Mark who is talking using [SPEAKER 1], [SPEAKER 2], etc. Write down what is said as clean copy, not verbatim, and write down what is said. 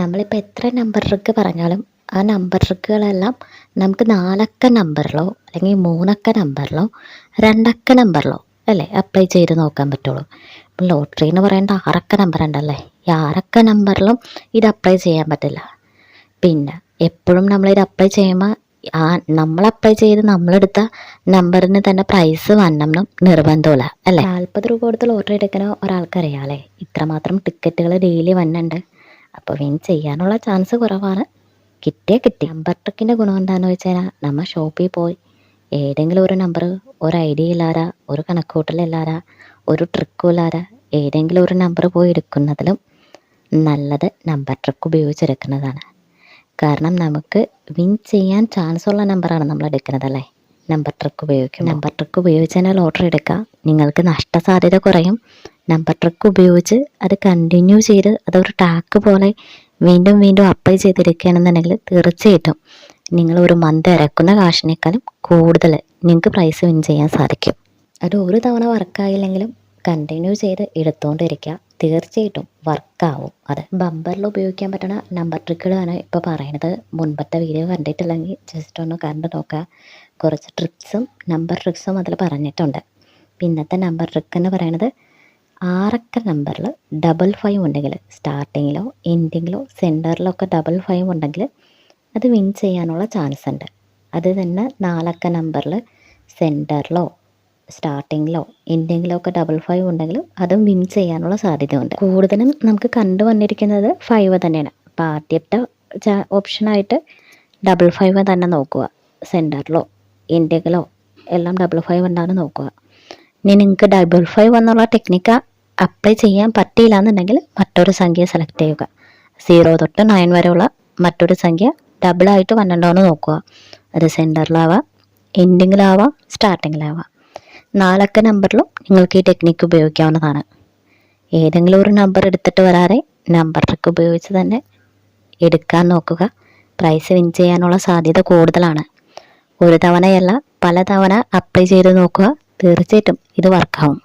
[SPEAKER 1] നമ്മളിപ്പോൾ എത്ര number trick പറഞ്ഞാലും ആ നമ്പർ ട്രിക്കുകളെല്ലാം നമുക്ക് 4 അക്ക നമ്പറിലോ അല്ലെങ്കിൽ 3 അക്ക നമ്പറിലോ 2 അക്ക നമ്പറിലോ അല്ലേ അപ്ലൈ ചെയ്ത് നോക്കാൻ പറ്റുള്ളൂ. ഇപ്പം ലോട്ടറി എന്ന് പറയുന്നത് 6 അക്ക നമ്പർ ഉണ്ടല്ലേ, ഈ 6 അക്ക നമ്പറിലും ഇത് അപ്ലൈ ചെയ്യാൻ പറ്റില്ല. പിന്നെ എപ്പോഴും നമ്മളിത് അപ്ലൈ ചെയ്യുമ്പോൾ നമ്മൾ അപ്ലൈ ചെയ്ത് നമ്മളെടുത്ത നമ്പറിന് തന്നെ പ്രൈസ് വണ്ണം നിർബന്ധമില്ല അല്ലേ. 40 രൂപ കൊടുത്ത് ലോട്ടറി എടുക്കുന്ന ഒരാൾക്കറിയാമല്ലേ ഇത്രമാത്രം ടിക്കറ്റുകൾ ഡെയിലി വന്നുണ്ട്. അപ്പോൾ വിൻ ചെയ്യാനുള്ള ചാൻസ് കുറവാണ്. കിട്ടിയാൽ കിട്ടി. നമ്പർ ട്രിക്കിൻ്റെ ഗുണം എന്താണെന്ന് വെച്ച് കഴിഞ്ഞാൽ നമ്മൾ ഷോപ്പിൽ പോയി ഏതെങ്കിലും ഒരു നമ്പർ, ഒരു ഐഡിയ ഇല്ലാതെ, ഒരു കണക്കൂട്ടലില്ലാതെ, ഒരു ട്രിക്കും ഇല്ലാതെ ഏതെങ്കിലും ഒരു നമ്പർ പോയി എടുക്കുന്നതിലും നല്ലത് നമ്പർ ട്രിക്ക് ഉപയോഗിച്ചെടുക്കുന്നതാണ്. കാരണം നമുക്ക് വിൻ ചെയ്യാൻ ചാൻസ് ഉള്ള നമ്പറാണ് നമ്മൾ എടുക്കുന്നതല്ലേ നമ്പർ ട്രിക്ക് ഉപയോഗിക്കും. നമ്പർ ട്രിക്ക് ഉപയോഗിച്ച് തന്നെ ലോട്ടറി എടുക്കുക, നിങ്ങൾക്ക് നഷ്ടസാധ്യത കുറയും. നമ്പർ ട്രിക്ക് ഉപയോഗിച്ച് അത് കണ്ടിന്യൂ ചെയ്ത് അതൊരു ടാക്ക് പോലെ വീണ്ടും വീണ്ടും അപ്ലൈ ചെയ്തെടുക്കുകയാണെന്നുണ്ടെങ്കിൽ തീർച്ചയായിട്ടും നിങ്ങൾ ഒരു മന്ത് ഇറക്കുന്ന കാശിനേക്കാളും കൂടുതൽ നിങ്ങൾക്ക് പ്രൈസ് വിൻ ചെയ്യാൻ സാധിക്കും. അത് ഒരു തവണ വർക്കായില്ലെങ്കിലും കണ്ടിന്യൂ ചെയ്ത് എടുത്തുകൊണ്ടിരിക്കുക, തീർച്ചയായിട്ടും വർക്കാവും. അത് ബമ്പറിൽ ഉപയോഗിക്കാൻ പറ്റുന്ന നമ്പർ ട്രിക്കുകളാണ് ഇപ്പോൾ പറയുന്നത്. മുൻപത്തെ വീഡിയോ കണ്ടിട്ടില്ലെങ്കിൽ ജസ്റ്റ് ഒന്ന് കണ്ടു നോക്കുക. കുറച്ച് ട്രിക്സും നമ്പർ ട്രിക്സും അതിൽ പറഞ്ഞിട്ടുണ്ട്. ഇന്നത്തെ നമ്പർ ട്രിക്ക് എന്ന് പറയുന്നത് 6 അക്ക നമ്പറിൽ 55 ഉണ്ടെങ്കിൽ, സ്റ്റാർട്ടിങ്ങിലോ എൻഡിങ്ങിലോ സെൻറ്ററിലോ ഒക്കെ 55 ഉണ്ടെങ്കിൽ അത് വിൻ ചെയ്യാനുള്ള ചാൻസ് ഉണ്ട്. അത് തന്നെ 4 അക്ക നമ്പറിൽ സെൻറ്ററിലോ സ്റ്റാർട്ടിങ്ങിലോ എൻഡിങ്ങിലോ ഒക്കെ 55 ഉണ്ടെങ്കിൽ അതും വിൻ ചെയ്യാനുള്ള സാധ്യതയുണ്ട്. കൂടുതലും നമുക്ക് കണ്ടുവന്നിരിക്കുന്നത് 5 തന്നെയാണ്. അപ്പോൾ ആദ്യത്തെ ഓപ്ഷനായിട്ട് 55 തന്നെ നോക്കുക. സെൻറ്ററിലോ എൻഡിങ്ങിലോ എല്ലാം 55 ഉണ്ടാകുന്ന നോക്കുക. ഇനി നിങ്ങൾക്ക് 55 എന്നുള്ള ടെക്നിക്ക് അപ്ലൈ ചെയ്യാൻ പറ്റിയില്ല എന്നുണ്ടെങ്കിൽ മറ്റൊരു സംഖ്യ സെലക്ട് ചെയ്യുക. 0 തൊട്ട് 9 വരെയുള്ള മറ്റൊരു സംഖ്യ ഡബിളായിട്ട് വന്നിട്ടുണ്ടോ എന്ന് നോക്കുക. അത് സെൻറ്ററിലാവാം, എൻഡിങ്ങിലാവാം, സ്റ്റാർട്ടിങ്ങിലാവാം. 4 അക്ക നമ്പറിലും നിങ്ങൾക്ക് ഈ ടെക്നിക്ക് ഉപയോഗിക്കാവുന്നതാണ്. ഏതെങ്കിലും ഒരു നമ്പർ എടുത്തിട്ട് വരാതെ നമ്പർ ട്രിക്ക് ഉപയോഗിച്ച് തന്നെ എടുക്കാൻ നോക്കുക. പ്രൈസ് വിൻ ചെയ്യാനുള്ള സാധ്യത കൂടുതലാണ്. ഒരു തവണയല്ല പല തവണ അപ്ലൈ ചെയ്ത് നോക്കുക, തീർച്ചയായിട്ടും ഇത് വർക്കാവും.